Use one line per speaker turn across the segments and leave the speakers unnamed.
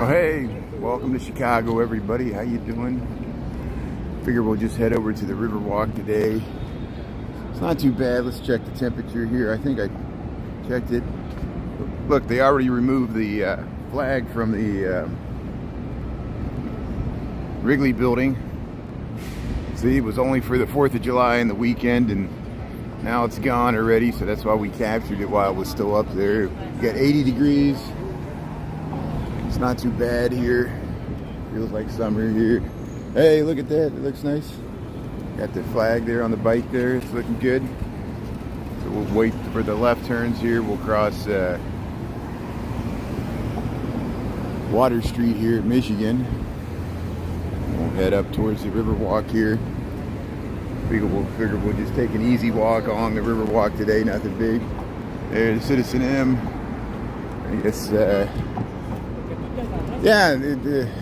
Well, hey, welcome to Chicago, everybody. How you doing? Figure we'll just head over to the Riverwalk today. It's not too bad. Let's check the temperature here. I think I checked it. Look, they already removed the flag from the Wrigley building. See, it was only for the 4th of July and the weekend, and now it's gone already, so that's why we captured it while it was still up there. We got 80 degrees. It's not too bad here. Feels like summer here. Hey, look at that. It looks nice. Got the flag there on the bike there. It's looking good. So we'll wait for the left turns here. We'll cross Water Street here at Michigan. We'll head up towards the Riverwalk here. Figure we'll just take an easy walk along the Riverwalk today. Nothing big. There's Citizen M. I guess, yeah,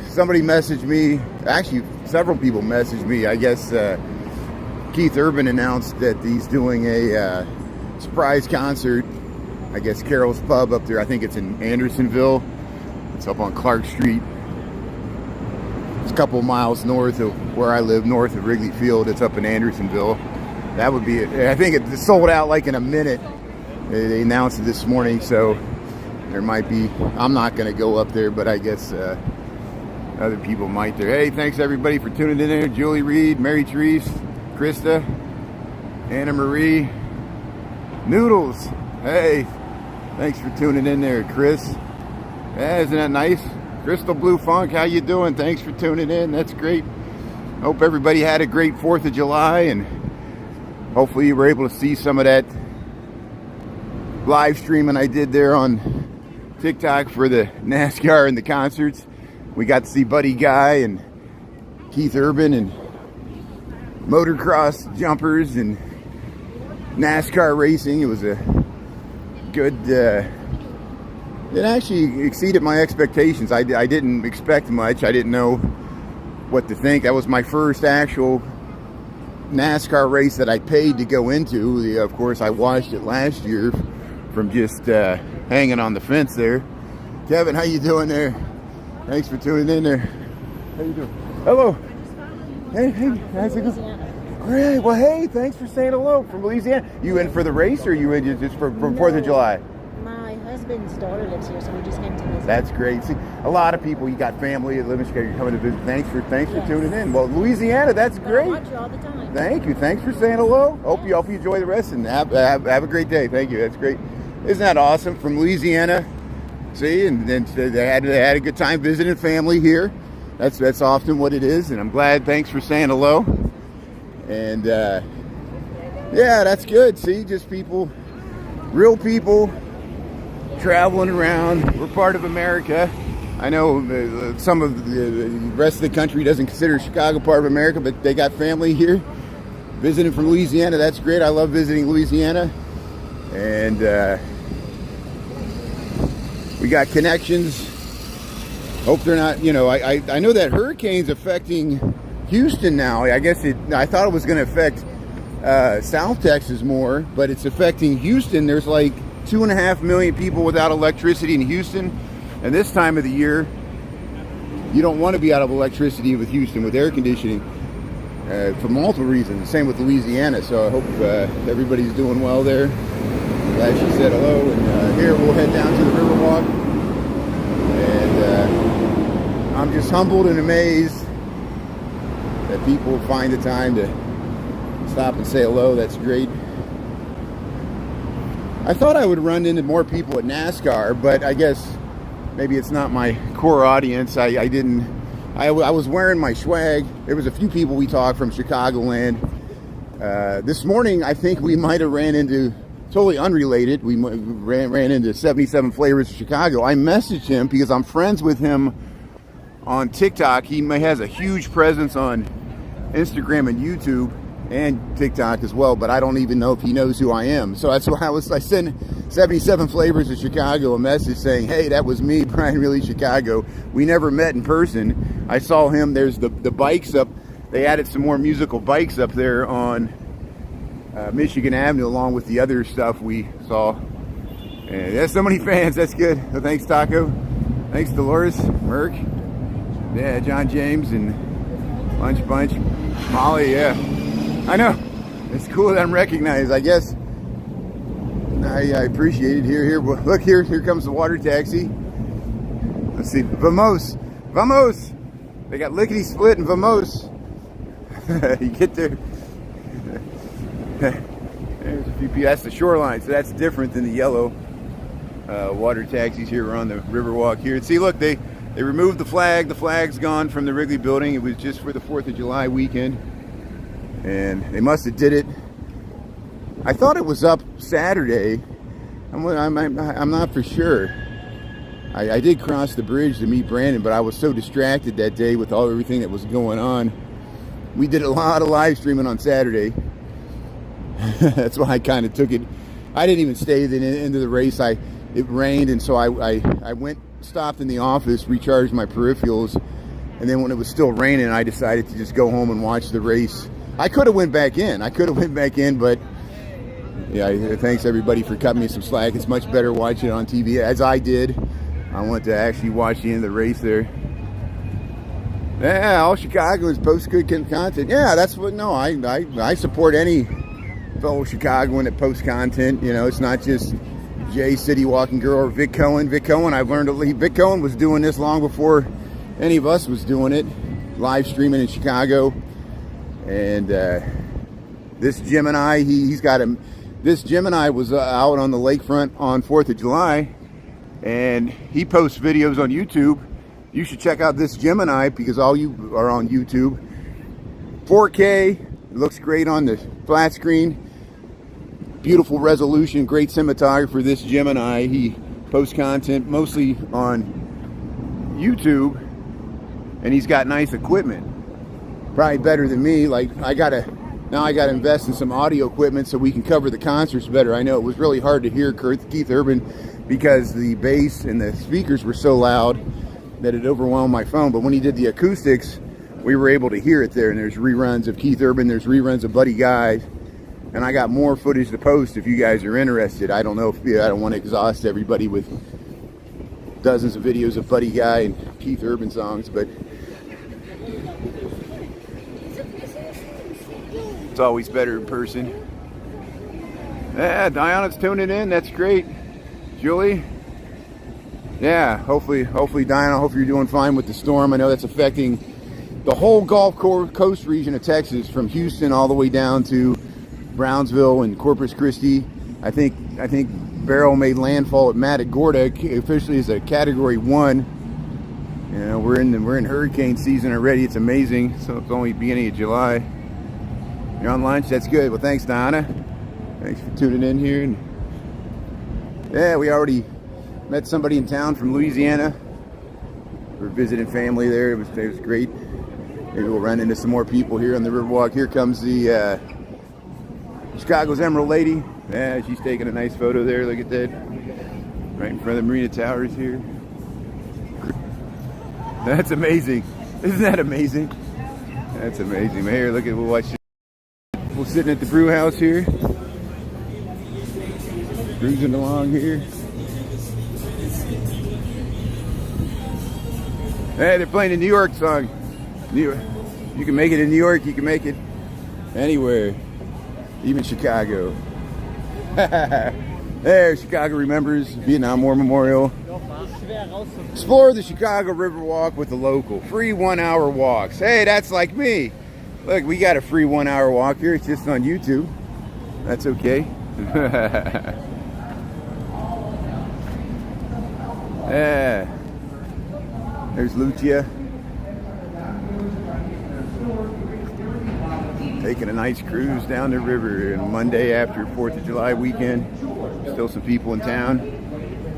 somebody messaged me. Actually, several people messaged me. I guess Keith Urban announced that he's doing a surprise concert. I guess Carol's Pub up there. I think it's in Andersonville. It's up on Clark Street. It's a couple miles north of where I live, north of Wrigley Field. It's up in Andersonville. That would be it. I think it sold out like in a minute. They announced it this morning, so there might be. I'm not going to go up there, but I guess other people might there. Hey, thanks everybody for tuning in there. Julie Reed, Mary Therese, Krista, Anna Marie, Noodles. Hey, thanks for tuning in there, Chris. Yeah, isn't that nice? Crystal Blue Funk, how you doing? Thanks for tuning in. That's great. Hope everybody had a great 4th of July, and hopefully you were able to see some of that live streaming I did there on TikTok for the NASCAR and the concerts. We got to see Buddy Guy and Keith Urban and motocross jumpers and NASCAR racing. It was a good... It actually exceeded my expectations. I didn't expect much. I didn't know what to think. That was my first actual NASCAR race that I paid to go into. Of course, I watched it last year from just hanging on the fence there. Kevin, how you doing there? Thanks for tuning in there. How you doing? Hello. Hey, how's it going? Great. Well, hey, thanks for saying hello from Louisiana. You in for the race, or you in just from 4th of July?
My husband's daughter lives here, so we just came to visit.
That's great. See, a lot of people, you got family that live in Chicago, you're coming to visit. Thanks for tuning in. Well, Louisiana, that's great.
I watch you all the time.
Thank you. Thanks for saying hello. Hope you enjoy the rest and have a great day. Thank you. That's great. Isn't that awesome? From Louisiana, see, and then they had a good time visiting family here. That's often what it is, and I'm glad. Thanks for saying hello. And yeah, that's good. See, just people, real people, traveling around. We're part of America. I know some of the rest of the country doesn't consider Chicago part of America, but they got family here visiting from Louisiana. That's great. I love visiting Louisiana, and we got connections. Hope they're not, I know that hurricane's affecting Houston now. I guess I thought it was going to affect South Texas more, but it's affecting Houston. There's like 2.5 million people without electricity in Houston, and this time of the year you don't want to be out of electricity with Houston with air conditioning for multiple reasons. Same with Louisiana, so I hope everybody's doing well there. Glad she said hello, and here we'll head down to the Riverwalk, and I'm just humbled and amazed that people find the time to stop and say hello. That's great. I thought I would run into more people at NASCAR, but I guess maybe it's not my core audience. I was wearing my swag. There was a few people we talked from Chicagoland. This morning, I think we might have ran into, totally unrelated, we ran into 77 Flavors of Chicago. I messaged him because I'm friends with him on TikTok. He has a huge presence on Instagram and YouTube and TikTok as well, but I don't even know if he knows who I am. So that's why I sent 77 Flavors of Chicago a message saying, hey, that was me, Brian Really Chicago. We never met in person. I saw him. There's the bikes up. They added some more musical bikes up there on Michigan Avenue along with the other stuff we saw. And there's so many fans. That's good. So thanks, Taco. Thanks, Dolores, Merck, yeah, John James, and Lunch Bunch, Molly. Yeah, I know. It's cool that I'm recognized. I guess I appreciate it. Here. Look here. Here comes the water taxi. Let's see. Vamos. They got lickety split and Vamos. You get there. There's a few people. That's the shoreline, so that's different than the yellow water taxis here. We're on the Riverwalk here. See, look, they removed the flag. The flag's gone from the Wrigley building. It was just for the 4th of July weekend, and they must have did it. I thought it was up Saturday. I'm not for sure. I did cross the bridge to meet Brandon, but I was so distracted that day with everything that was going on. We did a lot of live streaming on Saturday. That's why I kind of took it. I didn't even stay into the race. It rained, and so I stopped in the office, recharged my peripherals, and then when it was still raining, I decided to just go home and watch the race. I could have went back in, but yeah, thanks everybody for cutting me some slack. It's much better watching it on TV, as I did. I want to actually watch the end of the race there. Yeah, all Chicagoans post good content. Yeah, that's what. No, I support any fellow Chicagoan that posts content. You know, it's not just Jay City Walking Girl or Vic Cohen. Vic Cohen, I've learned to leave. Vic Cohen was doing this long before any of us was doing it. Live streaming in Chicago, and this Gemini, he's got him. This Gemini was out on the lakefront on 4th of July, and he posts videos on YouTube. You should check out this Gemini because all you are on YouTube. 4K, it looks great on the flat screen. Beautiful resolution, great cinematographer. This Gemini, he posts content mostly on YouTube, and he's got nice equipment. Probably better than me. Like now I gotta invest in some audio equipment so we can cover the concerts better. I know it was really hard to hear Keith Urban because the bass and the speakers were so loud that it overwhelmed my phone. But when he did the acoustics, we were able to hear it there. And there's reruns of Keith Urban, there's reruns of Buddy Guy, and I got more footage to post if you guys are interested. I don't know if I don't want to exhaust everybody with dozens of videos of Buddy Guy and Keith Urban songs, but it's always better in person. Yeah, Diana's tuning in. That's great. Julie. Yeah, hopefully Diana, I hope you're doing fine with the storm. I know that's affecting the whole Gulf Coast region of Texas, from Houston all the way down to Brownsville and Corpus Christi. I think Beryl made landfall at Matagorda, officially as a Category 1. You know, we're in hurricane season already. It's amazing. So it's only beginning of July. You're on lunch? That's good. Well, thanks, Diana. Thanks for tuning in here. And yeah, we already met somebody in town from Louisiana. We're visiting family there. It was great. Maybe we'll run into some more people here on the Riverwalk. Here comes the Chicago's Emerald Lady. Yeah, she's taking a nice photo there. Look at that. Right in front of the Marina Towers here. That's amazing. Isn't that amazing? That's amazing. Here, look at, we'll watch. We're sitting at the brew house here. Cruising along here. Hey, they're playing a New York song. New York. You can make it in New York, you can make it anywhere. Even Chicago. There, Chicago remembers Vietnam War Memorial. Explore the Chicago Riverwalk with the local. Free 1-hour walks. Hey, that's like me. Look, we got a free 1-hour walk here. It's just on YouTube. That's okay. Yeah. There's Lucia. Taking a nice cruise down the river on Monday after 4th of July weekend. Still some people in town.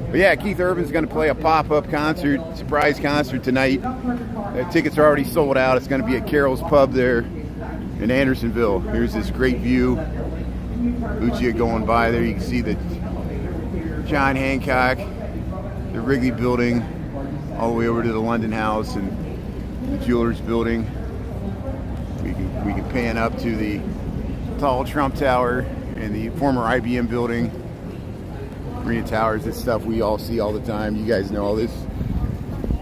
But yeah, Keith Urban's going to play a pop-up concert, surprise concert tonight. Tickets are already sold out. It's going to be at Carol's Pub there in Andersonville. Here's this great view. Lucia going by there. You can see the John Hancock, the Wrigley building, all the way over to the London House and the Jewelers building. We can pan up to the tall Trump Tower and the former IBM building, Marina Towers. This stuff we all see all the time. You guys know all this.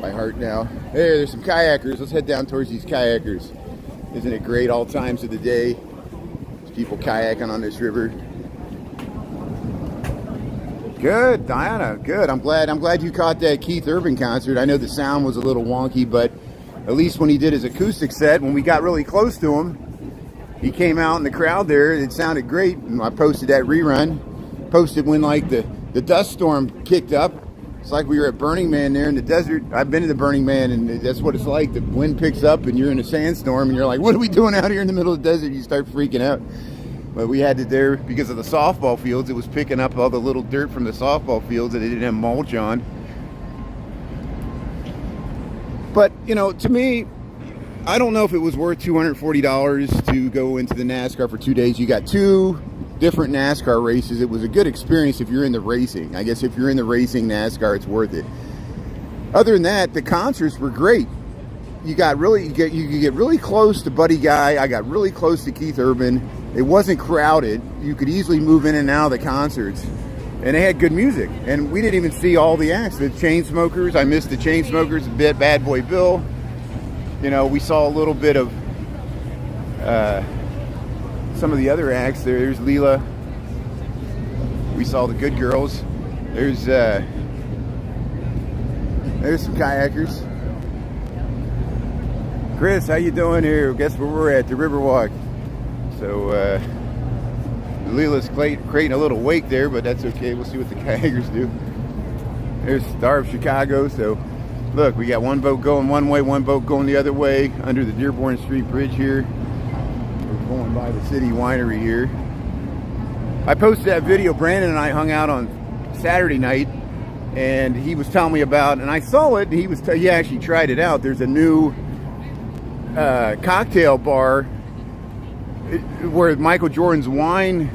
by heart now. Hey, there's some kayakers. Let's head down towards these kayakers. Isn't it great all times of the day? There's people kayaking on this river. Good, Diana. Good. I'm glad you caught that Keith Urban concert. I know the sound was a little wonky, but at least when he did his acoustic set, when we got really close to him, he came out in the crowd there. It sounded great. And I posted that rerun. Posted when like the dust storm kicked up. It's like we were at Burning Man there in the desert. I've been to the Burning Man, and that's what it's like. The wind picks up, and you're in a sandstorm, and you're like, what are we doing out here in the middle of the desert? You start freaking out. But we had it there because of the softball fields. It was picking up all the little dirt from the softball fields that they didn't have mulch on. But, you know, to me, I don't know if it was worth $240 to go into the NASCAR for 2 days. You got 2 different NASCAR races. It was a good experience if you're in the racing. I guess if you're in the racing NASCAR, it's worth it. Other than that, the concerts were great. You get really close to Buddy Guy. I got really close to Keith Urban. It wasn't crowded. You could easily move in and out of the concerts, and they had good music. And we didn't even see all the acts. The Chainsmokers, I missed the Chainsmokers a bit. Bad Boy Bill. You know, we saw a little bit of some of the other acts. There's Leela. We saw the Good Girls. There's some kayakers. Chris, how you doing here? Guess where we're at, the Riverwalk. So Leela's creating a little wake there, but that's okay. We'll see what the kayakers do. There's Star of Chicago. So look, we got one boat going one way, one boat going the other way under the Dearborn Street Bridge here. We're going by the City Winery here. I posted that video. Brandon and I hung out on Saturday night, and he was telling me about, and I saw it, and he actually tried it out. There's a new cocktail bar where Michael Jordan's wine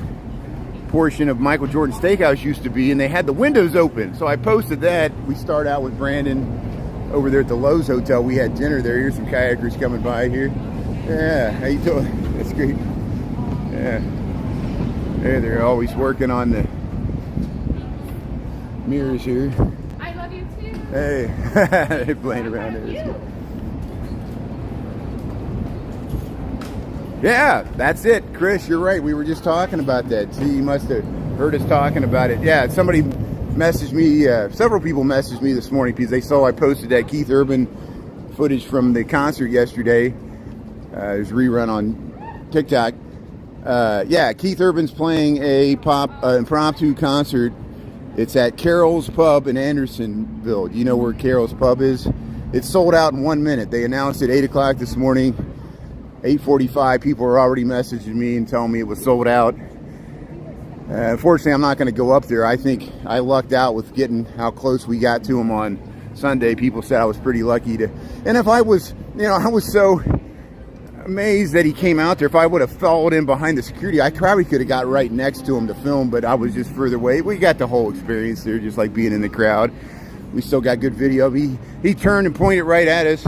portion of Michael Jordan's Steakhouse used to be, and they had the windows open. So I posted that. We start out with Brandon over there at the Lowe's Hotel. We had dinner there. Here's some kayakers coming by here. Yeah, how you doing? That's great. Yeah. Hey, they're always working on the mirrors here.
I love you too.
Hey, they're playing around there. Yeah, that's it. Chris, you're right. We were just talking about that. See, you must have heard us talking about it. Yeah, somebody messaged me, several people messaged me this morning because they saw I posted that Keith Urban footage from the concert yesterday. There's a rerun on TikTok. Yeah, Keith Urban's playing a impromptu concert. It's at Carol's Pub in Andersonville. You know where Carol's Pub is? It's sold out in 1 minute. They announced at 8 o'clock this morning. 8:45, people are already messaging me and telling me it was sold out. Unfortunately, I'm not going to go up there. I think I lucked out with getting how close we got to him on Sunday. People said I was pretty lucky to. And if I was, I was so amazed that he came out there. If I would have followed him behind the security, I probably could have got right next to him to film, but I was just further away. We got the whole experience there, just like being in the crowd. We still got good video. He turned and pointed right at us.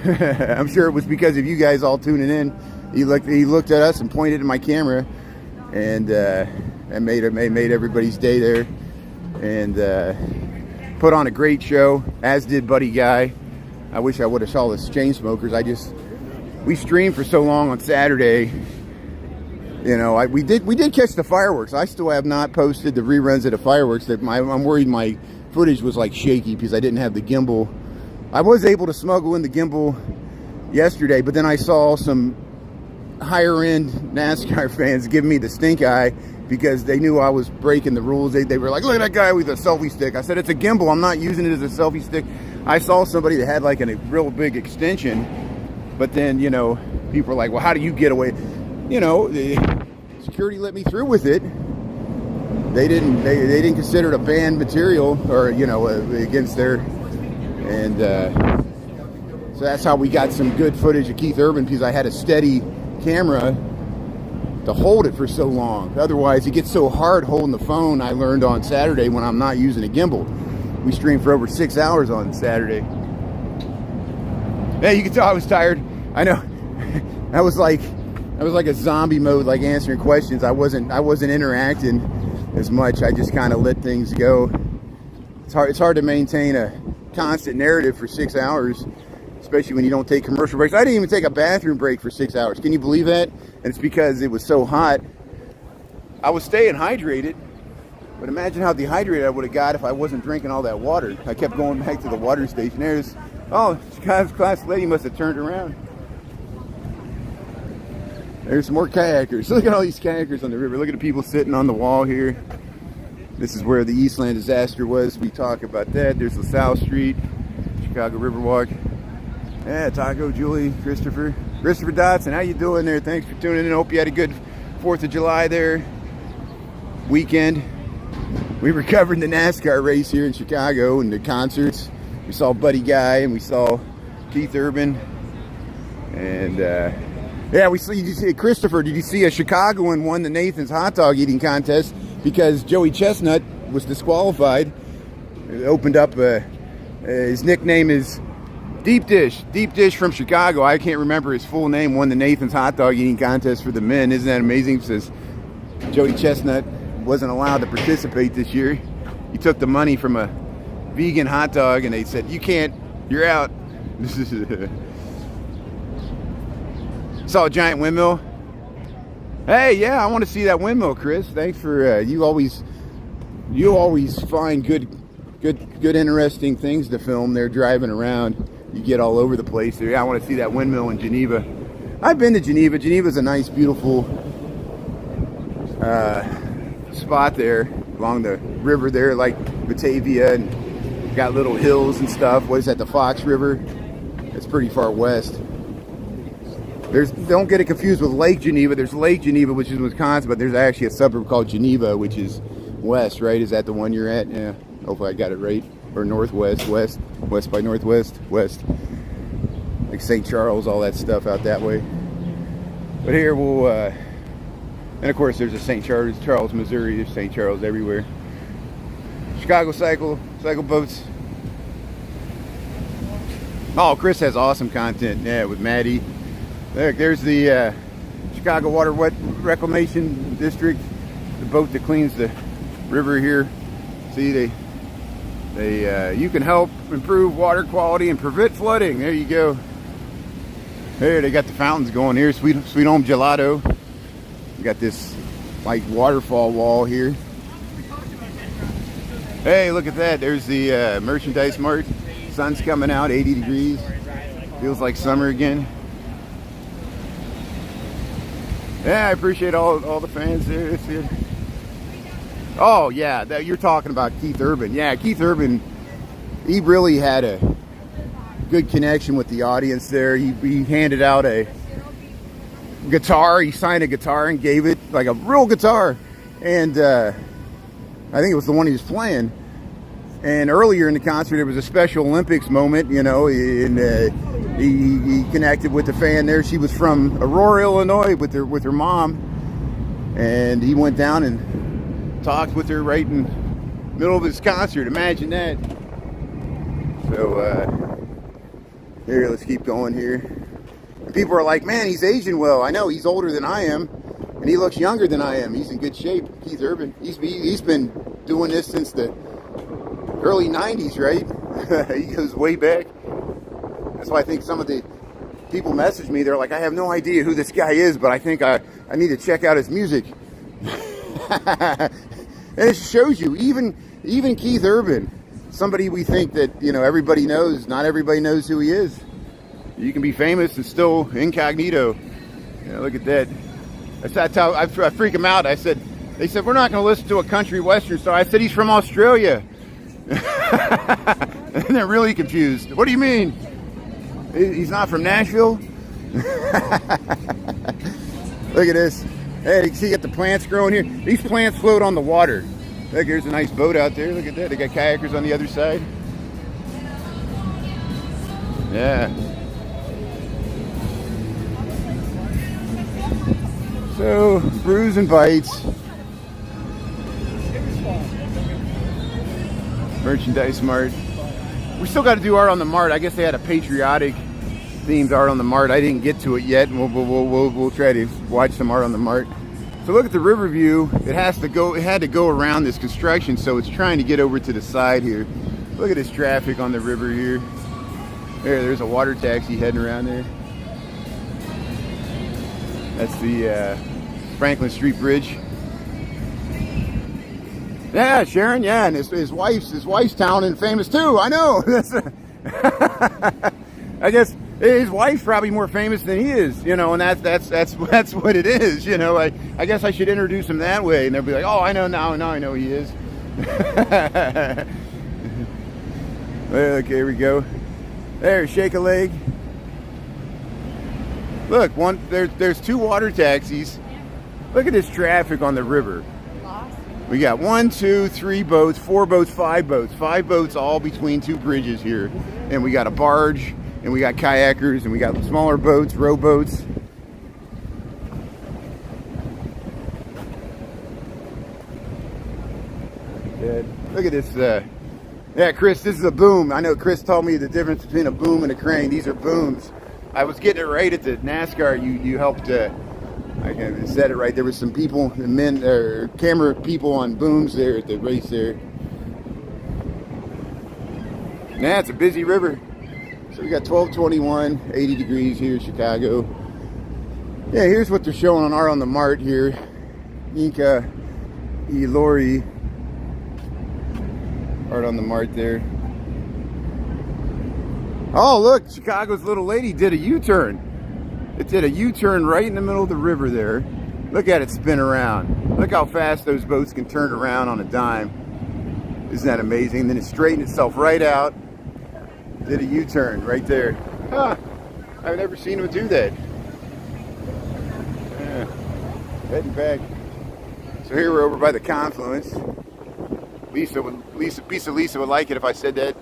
I'm sure it was because of you guys all tuning in. He looked at us and pointed at my camera, and that made everybody's day there, and put on a great show, as did Buddy Guy. I wish I would have saw the Chainsmokers. We streamed for so long on Saturday. We did catch the fireworks. I still have not posted the reruns of the fireworks. I'm worried my footage was like shaky because I didn't have the gimbal. I was able to smuggle in the gimbal yesterday, but then I saw some higher end NASCAR fans give me the stink eye because they knew I was breaking the rules. They were like, look at that guy with a selfie stick. I said, it's a gimbal. I'm not using it as a selfie stick. I saw somebody that had like a real big extension, but then, people were like, well, how do you get away? The security let me through with it. They didn't consider it a banned material or, against their... And so that's how we got some good footage of Keith Urban, because I had a steady camera to hold it for so long. Otherwise, it gets so hard holding the phone, I learned on Saturday, when I'm not using a gimbal. We streamed for over 6 hours on Saturday. Yeah, you can tell I was tired. I know. I was like a zombie mode, like answering questions. I wasn't interacting as much. I just kind of let things go. It's hard to maintain a constant narrative for 6 hours, especially when you don't take commercial breaks. I didn't even take a bathroom break for 6 hours. Can you believe that? And it's because it was so hot. I was staying hydrated, but imagine how dehydrated I would have got if I wasn't drinking all that water. I kept going back to the water station. There's, oh, Chicago's class lady must have turned around. There's some more kayakers. Look at all these kayakers on the river. Look at the people sitting on the wall here. This is where the Eastland disaster was. We talk about that. There's LaSalle Street, Chicago Riverwalk. Yeah, Taco, Julie, Christopher Dotson. How you doing there? Thanks for tuning in. Hope you had a good 4th of July there. Weekend. We were covering the NASCAR race here in Chicago and the concerts. We saw Buddy Guy and we saw Keith Urban. And yeah, did you see Christopher? Did you see a Chicagoan won the Nathan's hot dog eating contest because Joey Chestnut was disqualified? It opened up. His nickname is Deep Dish from Chicago. I can't remember his full name. Won the Nathan's hot dog eating contest for the men. Isn't that amazing? It says Joey Chestnut wasn't allowed to participate this year. He took the money from a vegan hot dog and they said, you can't, you're out. Saw a giant windmill. Hey, yeah, I want to see that windmill, Chris. Thanks for you always find good interesting things to film. They're driving around. You get all over the place there. Yeah, I want to see that windmill in Geneva. I've been to Geneva. Geneva's a nice, beautiful spot there along the river there, like Batavia, and got little hills and stuff. What is that, the Fox River? It's pretty far west. Don't get it confused with Lake Geneva. There's Lake Geneva, which is in Wisconsin, but there's actually a suburb called Geneva, which is west, right? Is that the one you're at? Yeah, hopefully I got it right. Or northwest, west by northwest, west. Like St. Charles, all that stuff out that way. But here we'll, and of course there's a St. Charles, Missouri. There's St. Charles everywhere. Chicago cycle boats. Oh, Chris has awesome content, yeah, with Maddie. There's the Chicago Water Reclamation District, the boat that cleans the river here. See, you can help improve water quality and prevent flooding. There you go. There, they got the fountains going here. Sweet Home Gelato. We got this like waterfall wall here. Hey, look at that. There's the merchandise mart. Sun's coming out, 80 degrees. Feels like summer again. Yeah, I appreciate all the fans there. Oh yeah, you're talking about Keith Urban. Yeah, Keith Urban, he really had a good connection with the audience there. He handed out a guitar. He signed a guitar and gave it, like a real guitar. And I think it was the one he was playing. And earlier in the concert, there was a Special Olympics moment, you know, and he connected with the fan there. She was from Aurora, Illinois, with her mom, and he went down and talked with her right in the middle of his concert. Imagine that. So here, let's keep going here. And people are like, man, he's aging well. I know, he's older than I am, and he looks younger than I am. He's in good shape. Keith Urban. He's been doing this since the early 90s, right? He goes way back. That's why I think some of the people message me. They're like, I have no idea who this guy is, but I think I need to check out his music. And it shows you, even Keith Urban, somebody we think that, you know, everybody knows, not everybody knows who he is. You can be famous and still incognito. Yeah, look at that. That's how I freak him out. They said, we're not going to listen to a country western star. I said, he's from Australia. And they're really confused. What do you mean? He's not from Nashville? Look at this. Hey, you see, you got the plants growing here. These plants float on the water. Look, there's a nice boat out there. Look at that. They got kayakers on the other side. Yeah. So, brews and bites. Merchandise mart. We still got to do art on the mart. I guess they had a patriotic themed art on the mart. I didn't get to it yet, and we'll try to watch some art on the mart. So look at the river view. It had to go around this construction, so it's trying to get over to the side here. Look at this traffic on the river here. There's a water taxi heading around there. That's the Franklin Street Bridge. Yeah, Sharon. Yeah, and his wife's town and famous too. I know. I guess his wife's probably more famous than he is. You know, and that's what it is. You know, I guess I should introduce him that way, and they'll be like, oh, I know now. Now I know he is. Look, here we go. There, shake a leg. Look, there's 2 water taxis. Look at this traffic on the river. We got 1, 2, 3 boats, 4 boats, 5 boats. 5 boats all between 2 bridges here. And we got a barge, and we got kayakers, and we got smaller boats, rowboats. Look at this. Yeah, Chris, this is a boom. I know Chris told me the difference between a boom and a crane. These are booms. I was getting it right at the NASCAR. You helped. I said it right. There was some people, camera people on booms there at the race there. Nah, it's a busy river. So we got 1221, 80 degrees here in Chicago. Yeah, here's what they're showing on on the Mart here. Inca, Elori. Art on the Mart there. Oh, look, Chicago's little lady did a U-turn. It did a U-turn right in the middle of the river there. Look at it spin around. Look how fast those boats can turn around on a dime. Isn't that amazing? Then it straightened itself right out. Did a U-turn right there. Huh. I've never seen them do that. Yeah. Heading back. So here we're over by the confluence. Lisa would like it if I said that.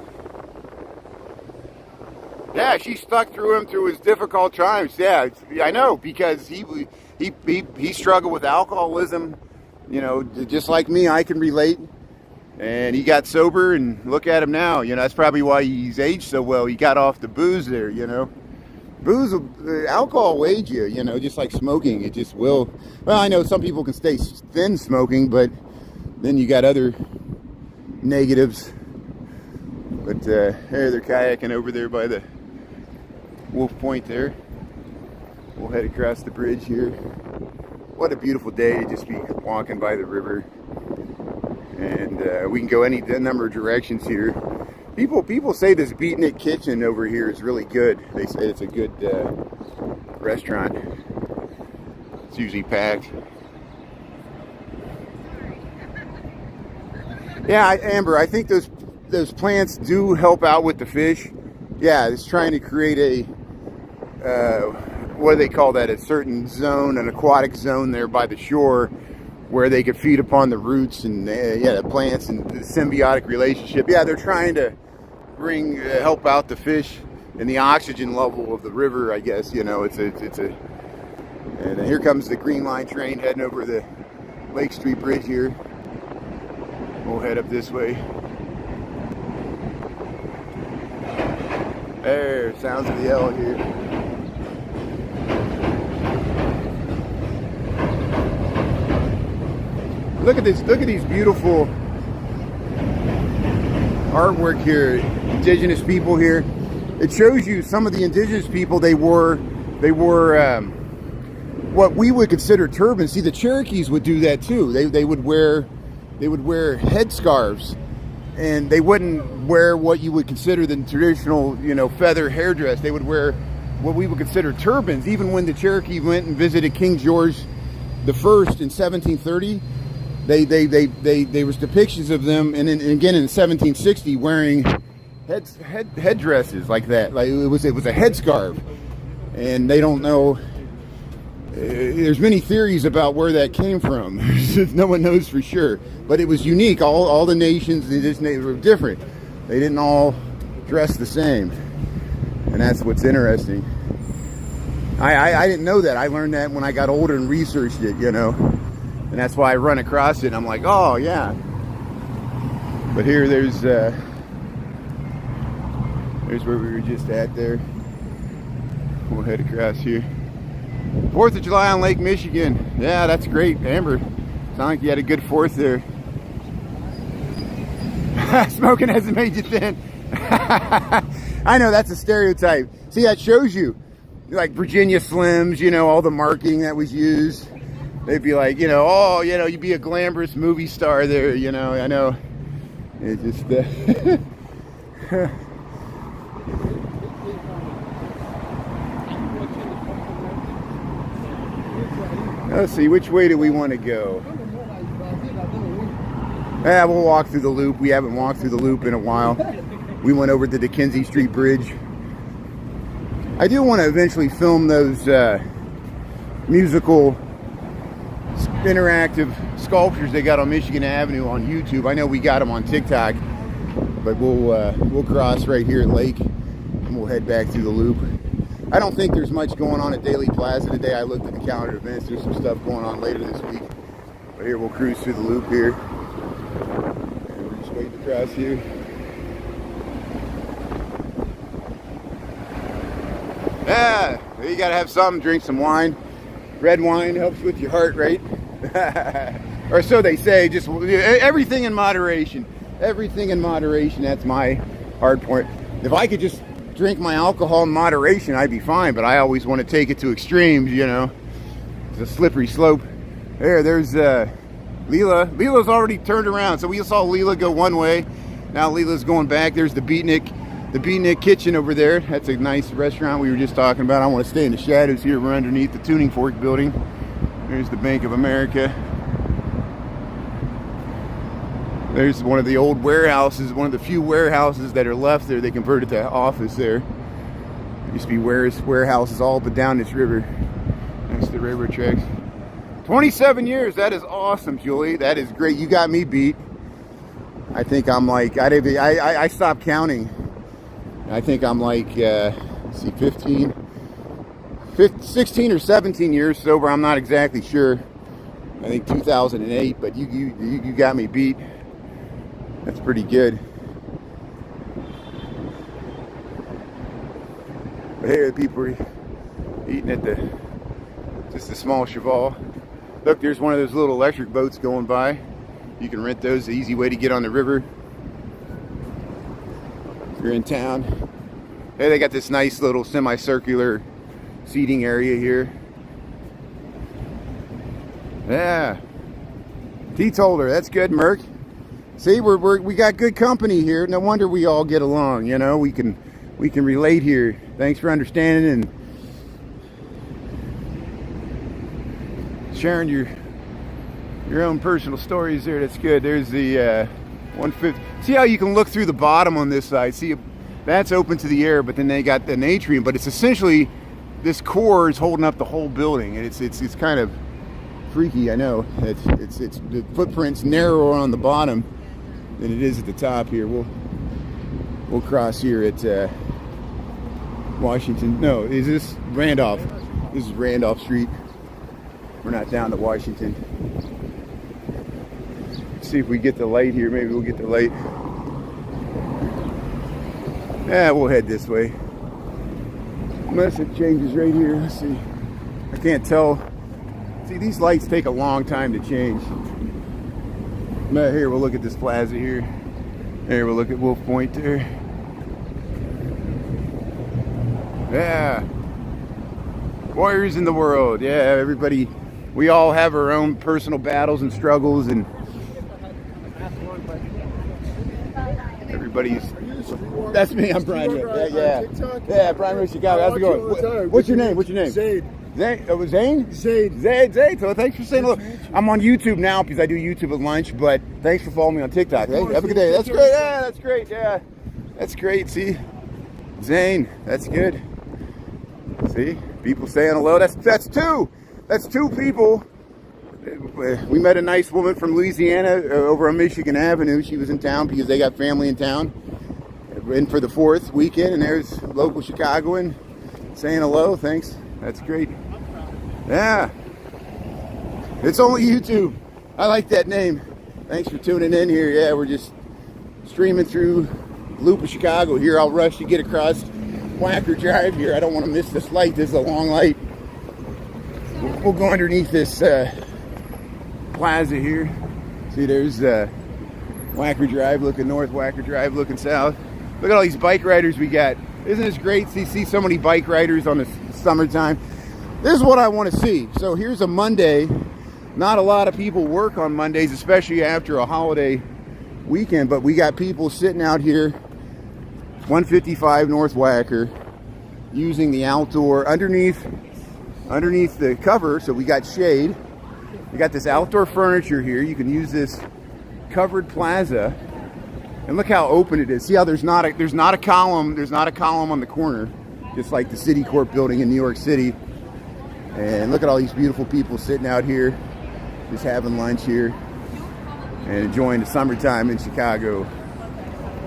Yeah, she stuck through him through his difficult times. Yeah, I know, because he struggled with alcoholism. You know, just like me, I can relate. And he got sober, and look at him now. You know, that's probably why he's aged so well. He got off the booze there. You know, alcohol will age you. You know, just like smoking, it just will. Well, I know some people can stay thin smoking, but then you got other negatives. But hey, they're kayaking over there by the Wolf Point there. We'll head across the bridge here. What a beautiful day to just be walking by the river. And we can go any number of directions here. People say this Beatnik Kitchen over here is really good. They say it's a good restaurant. It's usually packed. Yeah, Amber, I think those plants do help out with the fish. Yeah, it's trying to create a what do they call that? A certain zone, an aquatic zone there by the shore, where they could feed upon the roots and the plants and the symbiotic relationship. Yeah, they're trying to help out the fish and the oxygen level of the river. I guess, you know, and here comes the Green Line train heading over the Lake Street Bridge here. We'll head up this way. There, sounds of the L here. Look at this, look at these beautiful artwork here. Indigenous people here. It shows you some of the indigenous people, they wore what we would consider turbans. See, the Cherokees would do that too. They would wear headscarves, and they wouldn't wear what you would consider the traditional, you know, feather hairdress. They would wear what we would consider turbans. Even when the Cherokee went and visited King George the First in 1730, there was depictions of them, and again in 1760 wearing headdresses like that. Like it was a headscarf, and they don't know. There's many theories about where that came from. No one knows for sure, but it was unique. All the nations were different. They didn't all dress the same, and that's what's interesting. I didn't know that. I learned that when I got older and researched it, you know, and that's why I run across it. And I'm like, oh yeah. But here, there's where we were just at there. We'll head across here. 4th of July on Lake Michigan. Yeah, that's great, Amber. Sound like you had a good 4th there. Smoking hasn't made you thin. I know, that's a stereotype. See, that shows you. Like Virginia Slims, you know, all the marketing that was used. They'd be like, you know, oh, you know, you'd be a glamorous movie star there, you know. I know. It just... Let's see, which way do we want to go? Yeah, we'll walk through the loop. We haven't walked through the loop in a while. We went over the Dickensie Street Bridge. I do want to eventually film those musical interactive sculptures they got on Michigan Avenue on YouTube. I know we got them on TikTok, but we'll cross right here at Lake and we'll head back through the loop. I don't think there's much going on at Daily Plaza today. I looked at the calendar events. There's some stuff going on later this week. But here, we'll cruise through the loop here. And we're just waiting to cross here. Yeah, you gotta have something, drink some wine. Red wine helps with your heart rate. Or so they say, just everything in moderation. Everything in moderation, that's my hard point. If I could just drink my alcohol in moderation, I'd be fine, but I always want to take it to extremes, you know. It's a slippery slope. There's Leela. Leela's already turned around, so we saw Leela go one way. Now Leela's going back. There's the Beatnik Kitchen over there. That's a nice restaurant we were just talking about. I want to stay in the shadows here. We're underneath the Tuning Fork building. There's the Bank of America. There's one of the old warehouses, one of the few warehouses that are left there. They converted to office there. There used to be warehouses all but down this river. Next to the railroad tracks. 27 years, that is awesome, Julie. That is great. You got me beat. I think I'm like, I stopped counting. I think I'm like, let's see, 16 or 17 years sober. I'm not exactly sure. I think 2008, but you got me beat. That's pretty good. But here the people are eating at just a small cheval. Look, there's one of those little electric boats going by. You can rent those, the easy way to get on the river. If you're in town. Hey, they got this nice little semicircular seating area here. Yeah. Teetotaler, that's good, Merc. See, we got good company here. No wonder we all get along. You know, we can relate here. Thanks for understanding and sharing your own personal stories there. That's good. There's the 150. See how you can look through the bottom on this side. See, that's open to the air, but then they got an atrium. But it's essentially this core is holding up the whole building, and it's kind of freaky. I know. It's the footprint's narrower on the bottom than it is at the top here. We'll cross here at Washington. No, is this Randolph? This is Randolph Street. We're not down to Washington. Let's see if we get the light here. Maybe we'll get the light. Yeah, we'll head this way. Unless it changes right here. Let's see. I can't tell. See, these lights take a long time to change. Here, we'll look at this plaza here. There, we'll look at Wolf Point there. Yeah. Warriors in the world. Yeah, everybody. We all have our own personal battles and struggles, and everybody's. That's me. I'm Brian. Yeah, Brian Rose, Chicago. How's it going? What's your name?
Zaid.
Zane? Zane? Zaid. So thanks for saying hello. I'm on YouTube now because I do YouTube at lunch, but thanks for following me on TikTok. Hey, have a good day. That's great. Yeah, that's great. Yeah, that's great. See, Zane, that's good. See, people saying hello. That's two people. We met a nice woman from Louisiana over on Michigan Avenue. She was in town because they got family in town. In for the 4th weekend, and there's local Chicagoan saying hello. Thanks. That's great. Yeah. It's only YouTube. I like that name. Thanks for tuning in here. Yeah, we're just streaming through Loop of Chicago here. I'll rush to get across Whacker Drive here. I don't want to miss this light. This is a long light. We'll go underneath this plaza here. See, there's Wacker Drive looking north, Wacker Drive looking south. Look at all these bike riders we got. Isn't this great to see so many bike riders on the summertime? This is what I want to see. So here's a Monday. Not a lot of people work on Mondays, especially after a holiday weekend, but we got people sitting out here, 155 North Wacker, using the outdoor underneath the cover. So we got shade. We got this outdoor furniture here. You can use this covered plaza. And look how open it is. See how there's not a column on the corner, just like the Citicorp building in New York City. And look at all these beautiful people sitting out here, just having lunch here and enjoying the summertime in Chicago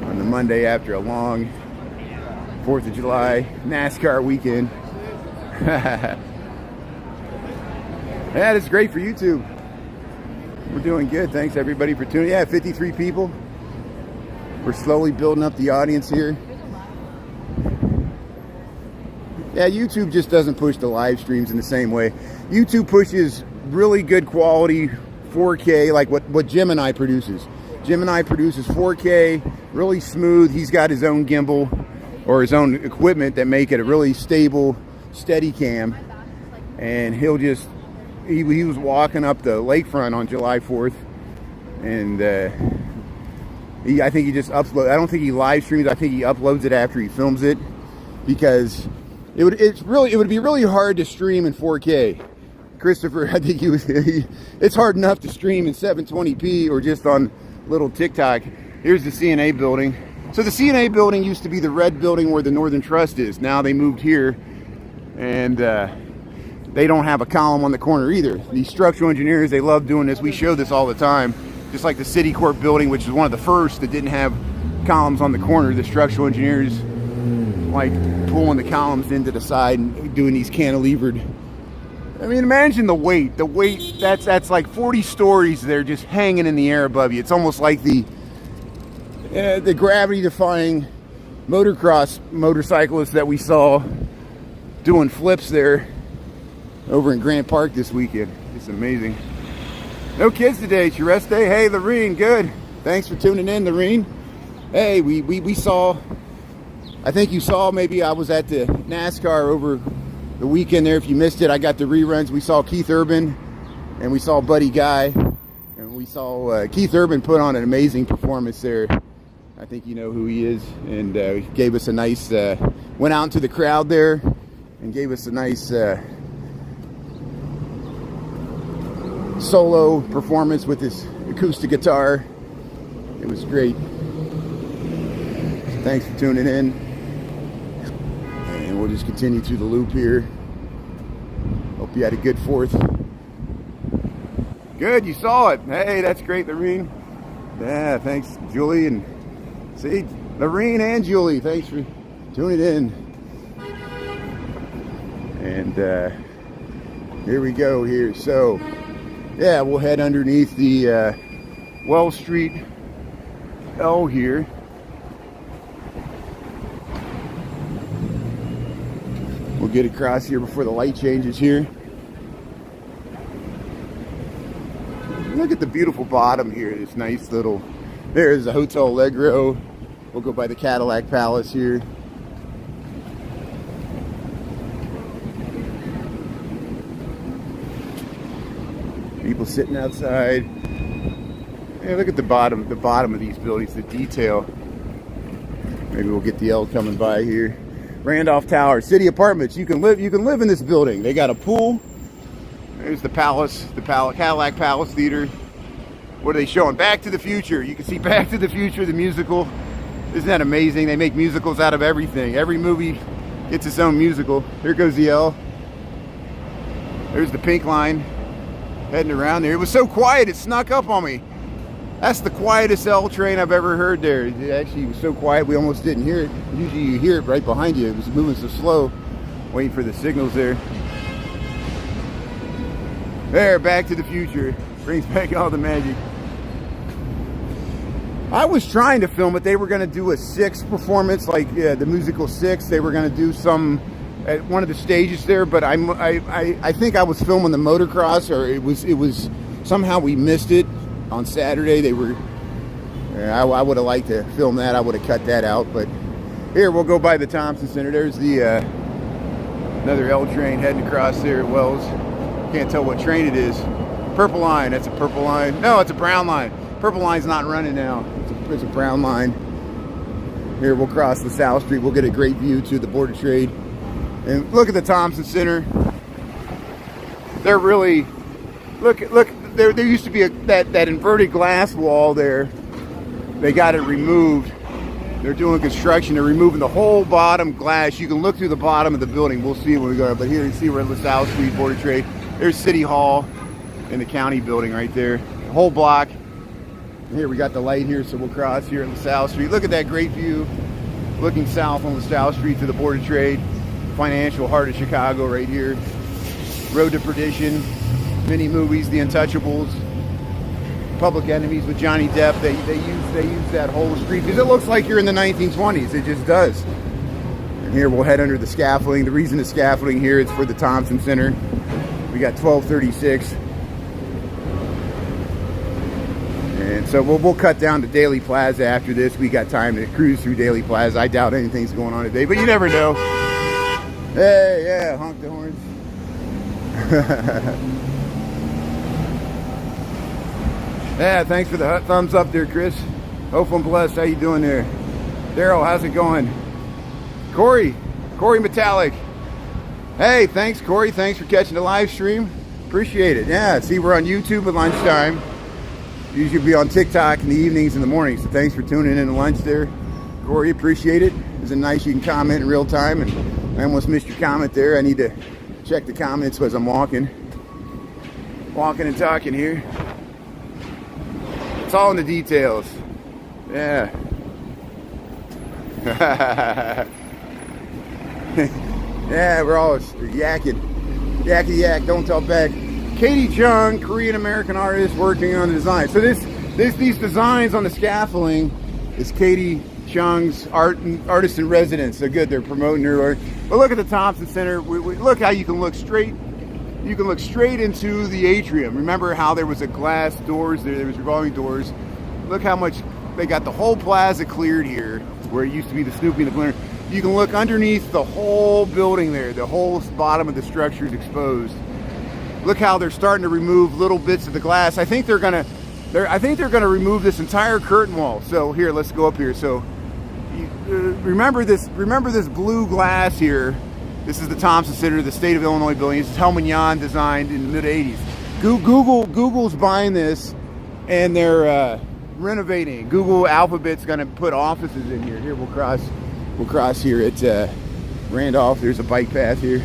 on the Monday after a long 4th of July NASCAR weekend. That is great for YouTube. We're doing good. Thanks everybody for tuning in. Yeah, 53 people. We're slowly building up the audience here. Yeah, YouTube just doesn't push the live streams in the same way. YouTube pushes really good quality 4K, like what Gemini produces. Gemini produces 4K, really smooth. He's got his own gimbal or his own equipment that make it a really stable, steady cam. And he was walking up the lakefront on July 4th, and I think he just uploads. I don't think he live streams. I think he uploads it after he films it, because it would be really hard to stream in 4K. Christopher, I think it's hard enough to stream in 720p or just on little TikTok. Here's the CNA building. So the CNA building used to be the red building where the Northern Trust is. Now they moved here, and they don't have a column on the corner either. These structural engineers, they love doing this. We show this all the time. Just like the Citicorp building, which is one of the first that didn't have columns on the corner. The structural engineers like pulling the columns into the side and doing these cantilevered. I mean, imagine the weight. The weight, that's like 40 stories there just hanging in the air above you. It's almost like the gravity-defying motocross motorcyclists that we saw doing flips there over in Grant Park this weekend. It's amazing. No kids today. It's your rest day. Hey, Lorene, good. Thanks for tuning in, Lorene. Hey, we saw, I think you saw, maybe I was at the NASCAR over the weekend there. If you missed it, I got the reruns. We saw Keith Urban and we saw Buddy Guy. And we saw Keith Urban put on an amazing performance there. I think you know who he is. And gave us a nice, went out into the crowd there and gave us a nice solo performance with his acoustic guitar. It was great. So thanks for tuning in, and we'll just continue through the loop here. Hope you had a good 4th. Good, you saw it. Hey, that's great, Lorene. Yeah, thanks, Julie. And see, Lorene and Julie, thanks for tuning in. And here we go here. So yeah, we'll head underneath the Wells Street L here. We'll get across here before the light changes here. Look at the beautiful bottom here. This nice little, there's the Hotel Allegro. We'll go by the Cadillac Palace here. People sitting outside. Hey, look at the bottom of these buildings, the detail. Maybe we'll get the L coming by here. Randolph Tower, city apartments. You can live in this building. They got a pool. There's the Palace, Cadillac Palace Theater. What are they showing? Back to the Future. You can see Back to the Future, the musical. Isn't that amazing? They make musicals out of everything. Every movie gets its own musical. Here goes the L. There's the pink line. Heading around there. It was so quiet it snuck up on me. That's the quietest L train I've ever heard there. It actually was so quiet we almost didn't hear it. Usually you hear it right behind you. It was moving so slow, waiting for the signals there. There, Back to the Future. Brings back all the magic. I was trying to film it. They were going to do a 6 performance, like the musical 6. They were going to do some at one of the stages there, but I think I was filming the motocross, or it was somehow we missed it on Saturday. They were I would have liked to film that. I would have cut that out, but here we'll go by the Thompson Center. There's the another L train heading across there at Wells. Can't tell what train it is. Purple line. That's a purple line. No, it's a brown line. Purple line's not running now. It's a brown line. Here we'll cross LaSalle Street. We'll get a great view to the Board of Trade. And look at the Thompson Center. They're really look. There used to be that inverted glass wall there. They got it removed. They're doing construction. They're removing the whole bottom glass. You can look through the bottom of the building. We'll see when we go. But here you see we're at LaSalle Street, Board of Trade. There's City Hall and the county building right there. The whole block. And here we got the light here, so we'll cross here at LaSalle Street. Look at that great view. Looking south on LaSalle Street to the Board of Trade. Financial heart of Chicago right here. Road to Perdition. Many movies, The Untouchables. Public Enemies with Johnny Depp. They use that whole street because it looks like you're in the 1920s. It just does. And here we'll head under the scaffolding. The reason the scaffolding here is for the Thompson Center. We got 1236. And so we'll cut down to Daily Plaza after this. We got time to cruise through Daily Plaza. I doubt anything's going on today, but you never know. Hey, yeah, honk the horns. Yeah, thanks for the thumbs up there, Chris. Hope I'm blessed. How you doing there? Daryl, how's it going? Corey Metallic. Hey, thanks, Corey. Thanks for catching the live stream. Appreciate it. Yeah, see, we're on YouTube at lunchtime. Usually be on TikTok in the evenings and the mornings. So thanks for tuning in at lunch there. Corey, appreciate it. It's nice you can comment in real time. And I almost missed your comment there. I need to check the comments as I'm walking and talking here. It's all in the details. Yeah. Yeah, we're all yakking. Yakety yak, don't talk back. Katie Chung, Korean American artist working on the design. So these designs on the scaffolding is Katie Chung's artist in residence. They're good. They're promoting her work. But look at the Thompson Center. Look how you can look straight. You can look straight into the atrium. Remember how there was a glass doors there? There was revolving doors. Look how much they got the whole plaza cleared here, where it used to be the Snoopy and the Splinter. You can look underneath the whole building there. The whole bottom of the structure is exposed. Look how they're starting to remove little bits of the glass. I think they're gonna remove this entire curtain wall. So here, let's go up here. So remember this blue glass here. This is the Thompson Center, the state of Illinois building. It's Helman Jan designed in the mid '80s. Google's buying this, and they're renovating. Google Alphabet's gonna put offices in here. Here we'll cross here at Randolph. There's a bike path here.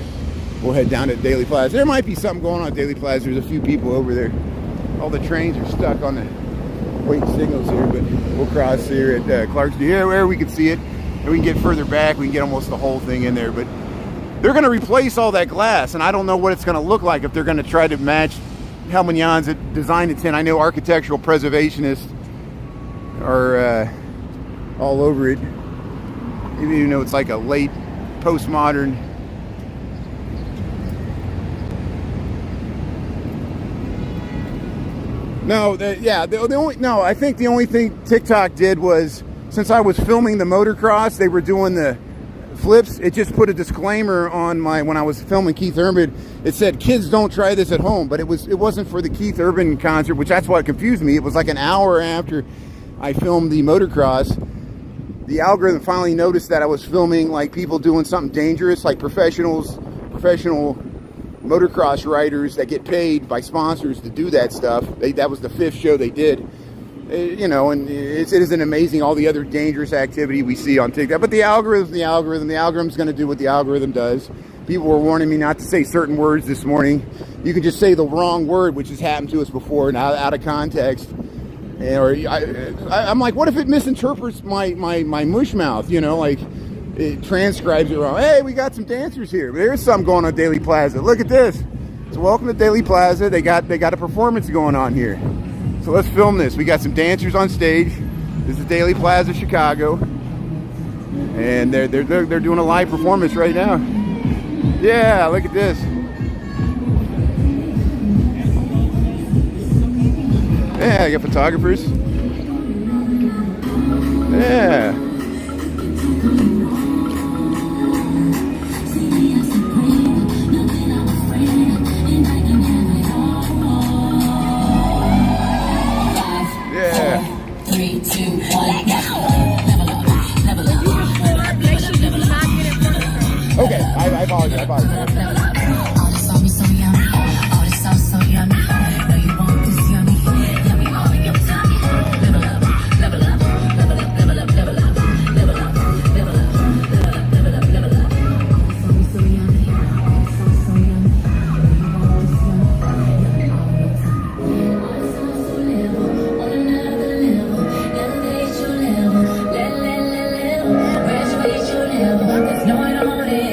We'll head down to Daily Plaza. There might be something going on at Daily Plaza. There's a few people over there. All the trains are stuck on the waiting signals here, but we'll cross here at Clarksville. Here, where we can see it, and we can get further back. We can get almost the whole thing in there, but they're going to replace all that glass, and I don't know what it's going to look like if they're going to try to match Helman Jan's design intent. I know architectural preservationists are all over it. Even though it's like a late postmodern. I think the only thing TikTok did was, since I was filming the motocross, they were doing the flips. It just put a disclaimer on when I was filming Keith Urban. It said, kids don't try this at home, but it wasn't for the Keith Urban concert, which that's what confused me. It was like an hour after I filmed the motocross. The algorithm finally noticed that I was filming like people doing something dangerous, like professional motocross riders that get paid by sponsors to do that stuff. That was the 5th show they did. And it isn't amazing all the other dangerous activity we see on TikTok. But the algorithm's going to do what the algorithm does. People were warning me not to say certain words this morning. You can just say the wrong word, which has happened to us before, and out of context. I'm like, what if it misinterprets my mush mouth? Like it transcribes it wrong. Hey, we got some dancers here. There's something going on at Daily Plaza. Look at this. So welcome to Daily Plaza. They got a performance going on here. So let's film this. We got some dancers on stage. This is Daily Plaza, Chicago, and they're doing a live performance right now. Yeah, look at this. Yeah, I got photographers. Yeah. Yeah.
3, 2, 1, go.
Okay, I apologize.
All this sauce be so yummy. All this sauce so yummy. Know you want this yummy. Yummy all in your tummy. Level up, level up, level up, level up, level up, level up, level up, level up, level up. All this sauce be so yummy. All this sauce so yummy. Know you want this yummy. Yummy all in your tummy. All this sauce so level, on another level. Elevate your level, level. Graduate your level. There's no one on it.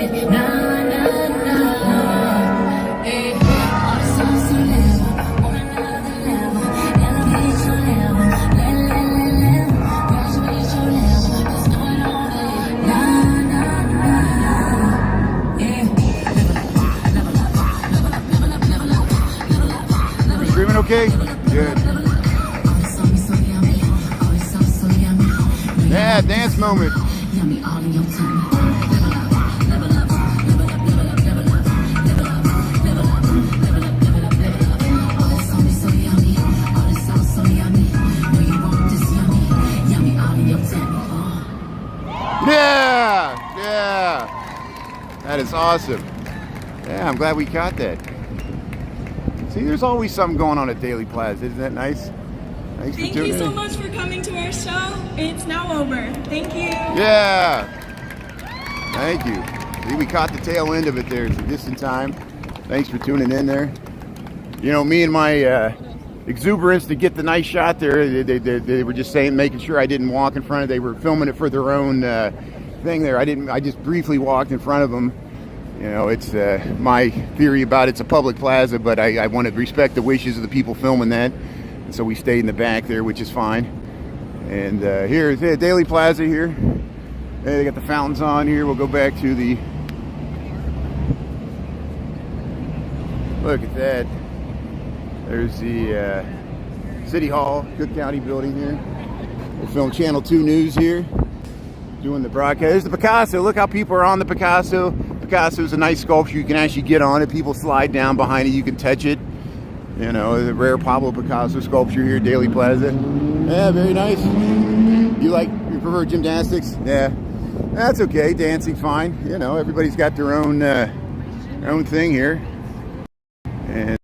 Streaming okay? Good. Yeah, dance moment. Yeah, yeah. That is awesome. Yeah, I'm glad we caught that. See, there's always something going on at Daily Plaza. Isn't that nice? Thanks
Thank
for tuning
you so
in.
much for coming to our show. It's now over. Thank you.
Yeah. Thank you. See, we caught the tail end of it there. It's a distant time. Thanks for tuning in there. You know, me and my exuberance to get the nice shot there, they were just saying, making sure I didn't walk in front of. They were filming it for their own thing there. I just briefly walked in front of them. You know, it's my theory about it's a public plaza, but I want to respect the wishes of the people filming that. And so we stayed in the back there, which is fine. And here's Daily Plaza here. They got the fountains on here. We'll go back to the... Look at that. There's the City Hall, Cook County building here. We'll film Channel 2 News here, doing the broadcast. There's the Picasso. Look how people are on the Picasso. Picasso is a nice sculpture. You can actually get on it. People slide down behind it. You can touch it. You know, the rare Pablo Picasso sculpture here at Daily Plaza. Yeah, very nice. You prefer gymnastics? Yeah, that's okay. Dancing, fine. You know, everybody's got their own thing here. And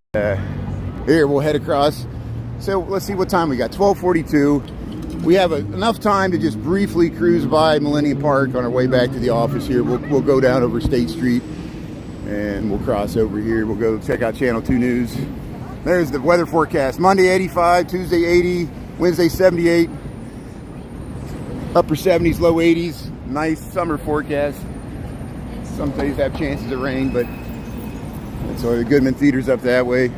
here we'll head across. So let's see what time we got. 12:42. We have enough time to just briefly cruise by Millennium Park on our way back to the office here. We'll go down over State Street and we'll cross over here. We'll go check out Channel 2 News. There's the weather forecast. Monday 85, Tuesday 80, Wednesday 78, upper 70s, low 80s. Nice summer forecast. Some days have chances of rain, but so the Goodman Theater's up that way.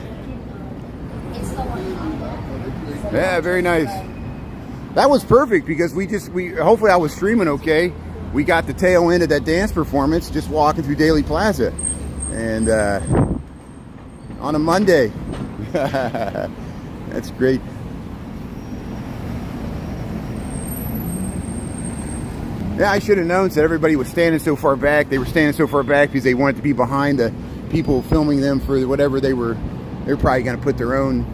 Yeah, very nice. That was perfect because we hopefully I was streaming okay. We got the tail end of that dance performance just walking through Daily Plaza. And on a Monday. That's great. Yeah, I should have known that everybody was standing so far back. They were standing so far back because they wanted to be behind the people filming them for whatever they were probably going to put their own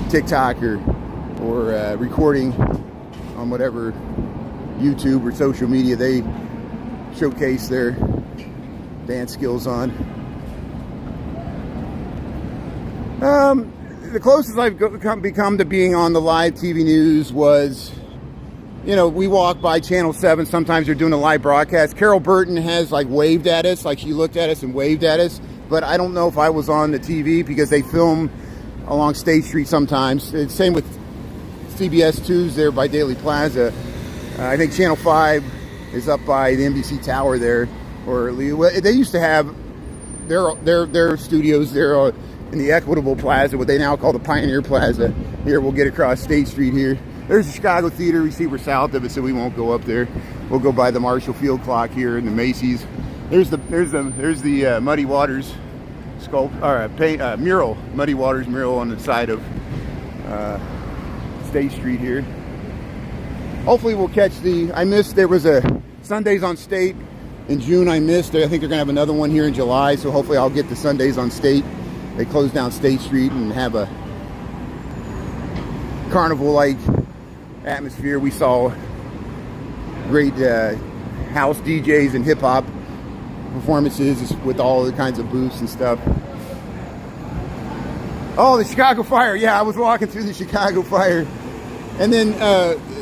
TikTok or recording on whatever YouTube or social media they showcase their dance skills on. The closest I've become to being on the live TV news was, you know, we walk by Channel 7. Sometimes they're doing a live broadcast. Carol Burton has like waved at us, like she looked at us and waved at us. But I don't know if I was on the TV because they film along State Street sometimes. It's same with CBS 2's there by Daily Plaza. I think Channel 5 is up by the NBC Tower there. Or they used to have their studios there in the Equitable Plaza, what they now call the Pioneer Plaza. Here, we'll get across State Street here. There's the Chicago Theater. We see we're south of it, so we won't go up there. We'll go by the Marshall Field Clock here and the Macy's. There's the Muddy Waters mural, Muddy Waters mural on the side of State Street here. hopefully we'll catch I missed, there was a Sundays on State in June I missed. I think they're gonna have another one here in July, so hopefully I'll get the Sundays on State. They close down State Street and have a carnival-like atmosphere. We saw great house DJs and hip-hop performances with all the kinds of booths and stuff. Oh, the Chicago Fire. Yeah, I was walking through the Chicago Fire. And then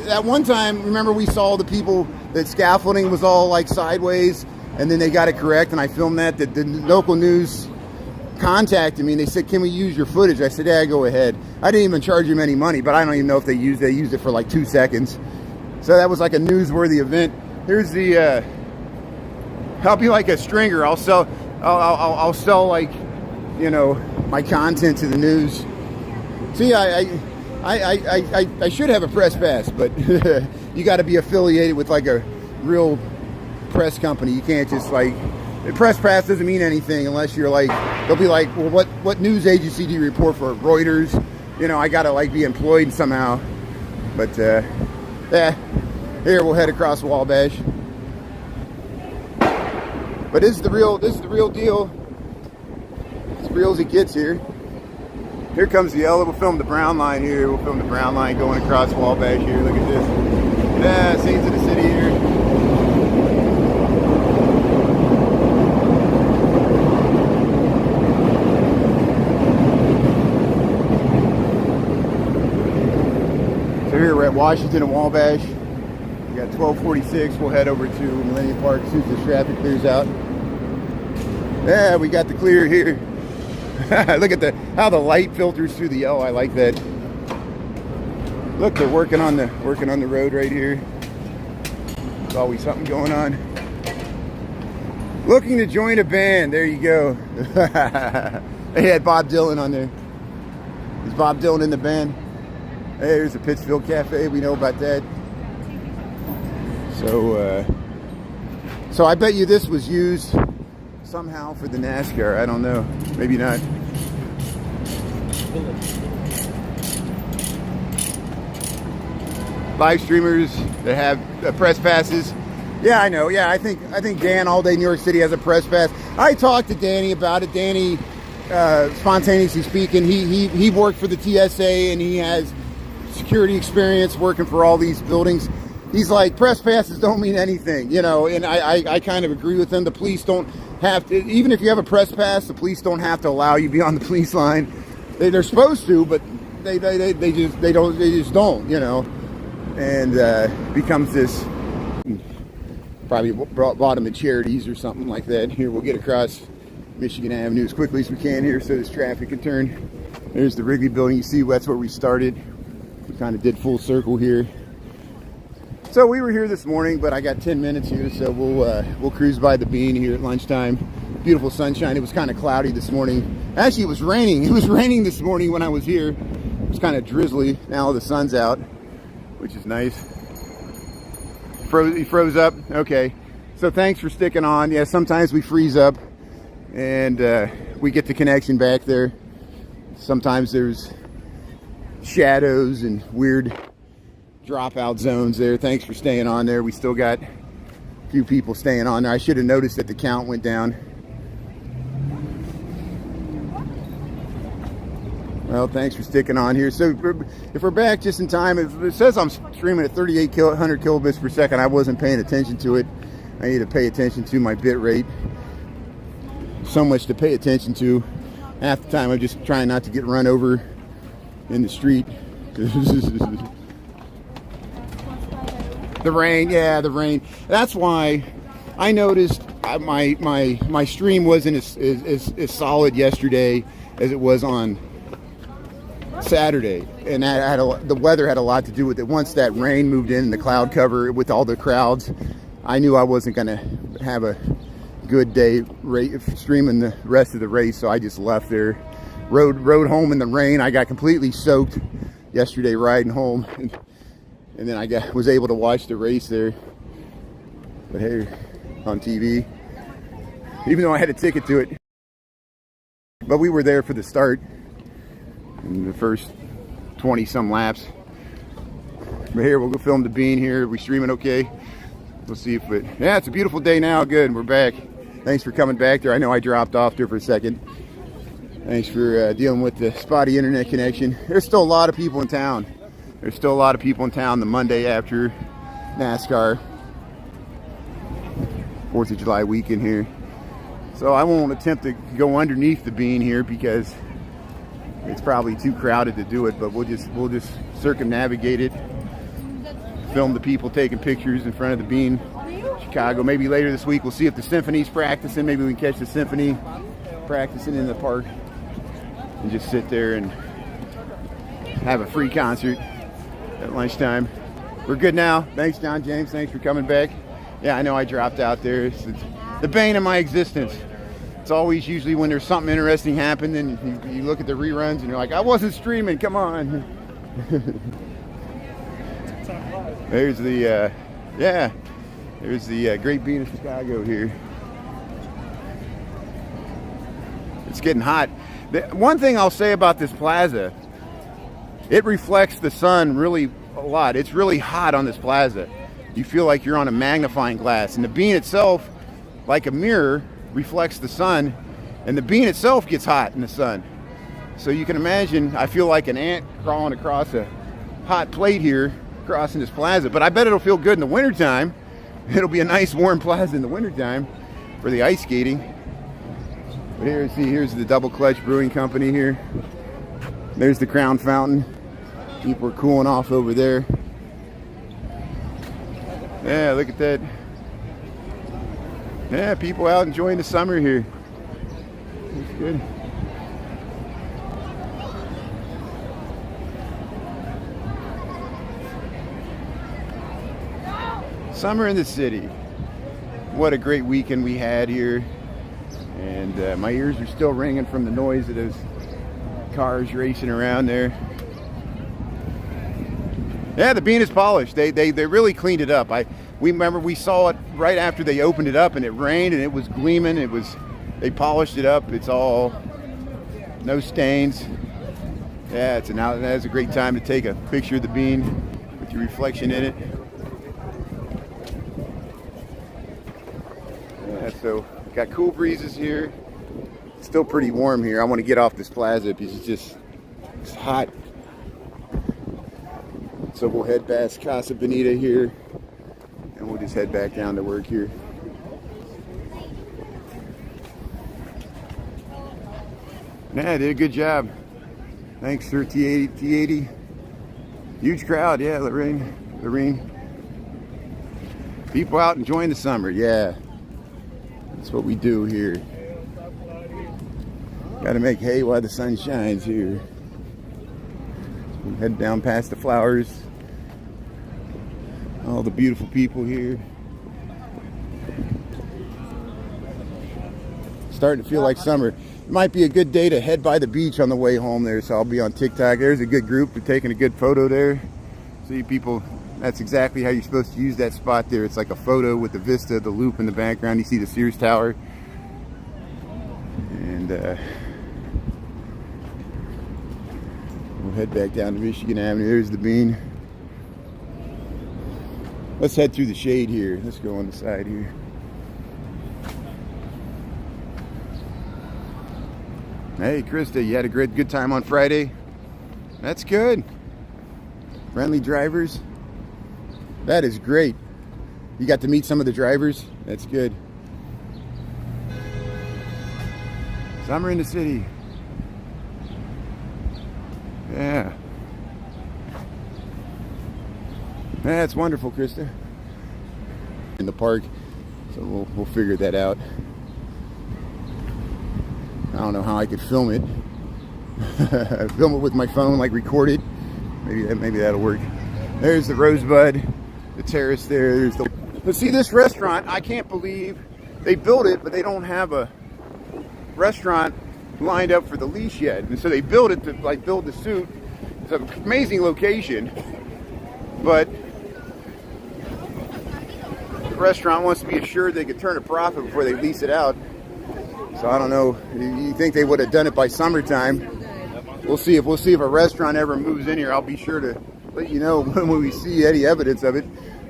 at one time, remember we saw the people that scaffolding was all like sideways, and then they got it correct, and I filmed that. The local news contacted me and they said, can we use your footage? I said, yeah, go ahead. I didn't even charge them any money, but I don't even know if they used it for like 2 seconds. So that was like a newsworthy event. Here's the I'll be like a stringer. I'll sell like, you know, my content to the news. See, I should have a press pass, but you got to be affiliated with like a real press company. You can't just like, the press pass doesn't mean anything unless you're like, they'll be like, well, what news agency do you report for? Reuters? You know, I got to like be employed somehow. But yeah, here we'll head across Wabash. But this is the real deal. As real as it gets here. Here comes the yellow. We'll film the brown line here. We'll film the brown line going across Wabash here. Look at this. Yeah, scenes of the city here. So here we're at Washington and Wabash. We got 1246. We'll head over to Millennium Park as soon as the traffic clears out. Yeah, we got the clear here. Look at how the light filters through the yellow. I like that. Look, they're working on the road right here. There's always something going on. Looking to join a band. There you go. They had Bob Dylan on there. Is Bob Dylan in the band? Hey, there's the Pittsfield Cafe. We know about that. So I bet you this was used somehow for the NASCAR. I don't know. Maybe not. Live streamers that have press passes. Yeah, I know. Yeah, I think Dan All Day New York City has a press pass. I talked to Danny about it. Danny, spontaneously speaking, he worked for the TSA and he has security experience working for all these buildings. He's like, press passes don't mean anything, you know, and I kind of agree with him. The police don't have to, even if you have a press pass, the police don't have to allow you beyond the police line. They're supposed to, but they just don't, you know, and becomes this, probably bought them at charities or something like that. Here, we'll get across Michigan Avenue as quickly as we can here so this traffic can turn. There's the Wrigley building. You see, that's where we started. We kind of did full circle here. So we were here this morning, but I got 10 minutes here, so we'll cruise by the Bean here at lunchtime. Beautiful sunshine. It was kind of cloudy this morning. Actually, it was raining. It was raining this morning when I was here. It was kind of drizzly. Now the sun's out, which is nice. He froze up. Okay. So thanks for sticking on. Yeah, sometimes we freeze up, and we get the connection back there. Sometimes there's shadows and weird dropout zones there. Thanks for staying on there. We still got a few people staying on there. I should have noticed that the count went down. Well, thanks for sticking on here. So if we're back just in time, it says I'm streaming at 3,800 kilobits per second. I wasn't paying attention to it. I need to pay attention to my bit rate. So much to pay attention to. Half the time I'm just trying not to get run over in the street. The rain, yeah, the rain. That's why I noticed my stream wasn't as solid yesterday as it was on Saturday, and the weather had a lot to do with it. Once that rain moved in, the cloud cover with all the crowds, I knew I wasn't going to have a good day streaming the rest of the race, so I just left there. Rode home in the rain. I got completely soaked yesterday riding home. And then I was able to watch the race there. But hey, on TV. Even though I had a ticket to it. But we were there for the start. In the first 20 some laps. But here, we'll go film the bean here. Are we streaming okay? We'll see if it... Yeah, it's a beautiful day now. Good, we're back. Thanks for coming back there. I know I dropped off there for a second. Thanks for dealing with the spotty internet connection. There's still a lot of people in town. There's still a lot of people in town the Monday after NASCAR. 4th of July weekend here. So I won't attempt to go underneath the bean here because it's probably too crowded to do it, but we'll just circumnavigate it. Film the people taking pictures in front of the bean. Chicago. Maybe later this week we'll see if the symphony's practicing. Maybe we can catch the symphony practicing in the park and just sit there and have a free concert at lunchtime. We're good now. Thanks, John James. Thanks for coming back. Yeah, I know I dropped out there. It's the bane of my existence. It's always usually when there's something interesting happened and you look at the reruns and you're like, I wasn't streaming, come on. There's the, there's the Great Bean of Chicago here. It's getting hot. One thing I'll say about this plaza, it reflects the sun really a lot. It's really hot on this plaza. You feel like you're on a magnifying glass. And the bean itself, like a mirror, reflects the sun. And the bean itself gets hot in the sun. So you can imagine, I feel like an ant crawling across a hot plate here, crossing this plaza. But I bet it'll feel good in the wintertime. It'll be a nice warm plaza in the wintertime for the ice skating. But here, see, here's the Double Clutch Brewing Company here. There's the Crown Fountain. People are cooling off over there. Yeah, look at that. Yeah, people out enjoying the summer here. That's good. Summer in the city. What a great weekend we had here. And my ears are still ringing from the noise of those cars racing around there. Yeah, the bean is polished. They really cleaned it up. We remember we saw it right after they opened it up and it rained and it was gleaming. They polished it up. It's all no stains. Yeah, that's a great time to take a picture of the bean with your reflection in it. Yeah, so got cool breezes here. It's still pretty warm here. I want to get off this plaza because it's hot. So we'll head past Casa Bonita here and we'll just head back down to work here. Yeah, did a good job. Thanks, sir. T80. Huge crowd, yeah, Lorraine. People out enjoying the summer, yeah. That's what we do here. Gotta make hay while the sun shines here. We'll head down past the flowers. All the beautiful people here. Starting to feel like summer. It might be a good day to head by the beach on the way home there, so I'll be on TikTok. There's a good group. They're taking a good photo there. See people, that's exactly how you're supposed to use that spot there. It's like a photo with the vista, the loop in the background. You see the Sears Tower. And we'll head back down to Michigan Ave. There's the bean. Let's head through the shade here. Let's go on the side here. Hey, Krista, you had a good time on Friday? That's good. Friendly drivers. That is great. You got to meet some of the drivers? That's good. Summer in the city. Yeah. That's wonderful, Krista. In the park, so we'll figure that out. I don't know how I could film it. Film it with my phone, like record it. Maybe that'll work. There's the Rosebud, the terrace there. There's the. But see, this restaurant, I can't believe they built it, but they don't have a restaurant lined up for the lease yet. And so they built it to like build the suit. It's an amazing location, but the restaurant wants to be assured they could turn a profit before they lease it out. So I don't know. You think they would have done it by summertime? We'll see if a restaurant ever moves in here. I'll be sure to let you know when we see any evidence of it.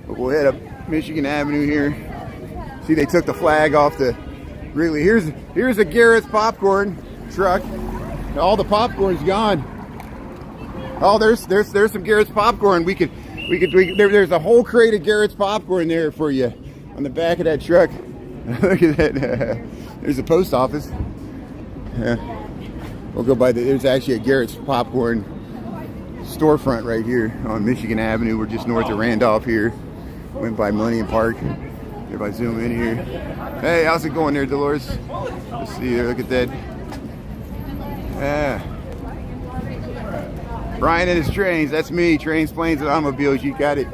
But we'll head up Michigan Avenue here. See, they took the flag off the Wrigley. Here's a Garrett's popcorn truck. All the popcorn's gone. Oh, there's some Garrett's popcorn. There's a whole crate of Garrett's popcorn there for you on the back of that truck. Look at that. There's a post office. Yeah. We'll go by there's actually a Garrett's popcorn storefront right here on Michigan Avenue. We're just north of Randolph here. Went by Millennium Park. If I zoom in here. Hey, how's it going there, Dolores? Let's see here. Look at that. Yeah. Brian and his trains. That's me. Trains, planes, and automobiles. You got it.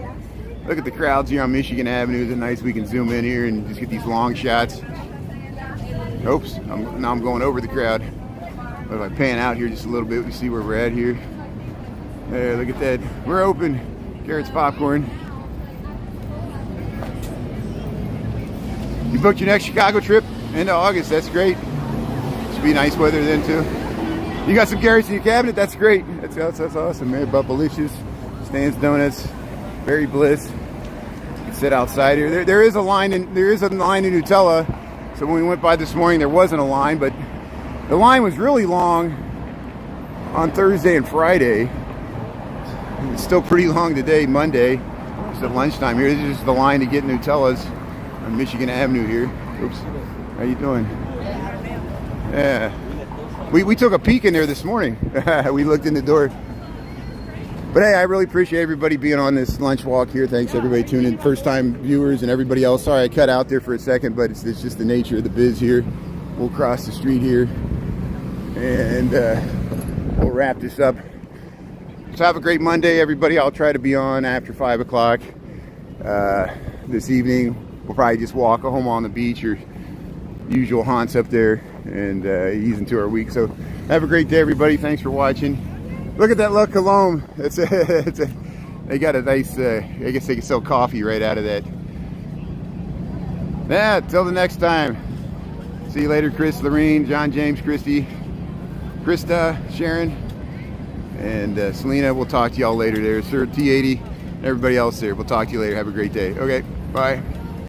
Look at the crowds here on Michigan Avenue. It's nice we can zoom in here and just get these long shots. Oops. Now I'm going over the crowd. But if I pan out here just a little bit, we see where we're at here. Hey, look at that. We're open. Garrett's popcorn. You booked your next Chicago trip into August. That's great. Should be nice weather then too. You got some Garrett's in your cabinet. That's great. That's awesome, man. Buffalicious, Stan's Donuts, Berry Bliss. You can sit outside here. There is a line in Nutella. So when we went by this morning, there wasn't a line, but the line was really long on Thursday and Friday. It's still pretty long today, Monday. It's at lunchtime here. This is just the line to get Nutellas on Michigan Avenue here. Oops. How you doing? Yeah. We took a peek in there this morning. We looked in the door. But hey, I really appreciate everybody being on this lunch walk here. Thanks everybody tuning in. First time viewers and everybody else. Sorry I cut out there for a second, but it's just the nature of the biz here. We'll cross the street here and we'll wrap this up. So have a great Monday, everybody. I'll try to be on after 5 o'clock this evening. We'll probably just walk home on the beach or usual haunts up there and ease into our week. So have a great day, everybody. Thanks for watching. Look at that La Colombe. They got a nice, I guess they can sell coffee right out of that. Yeah, till the next time. See you later, Chris, Lorene, John, James, Christy, Krista, Sharon, and Selena. We'll talk to y'all later there. Sir T80, everybody else there. We'll talk to you later. Have a great day. Okay, bye.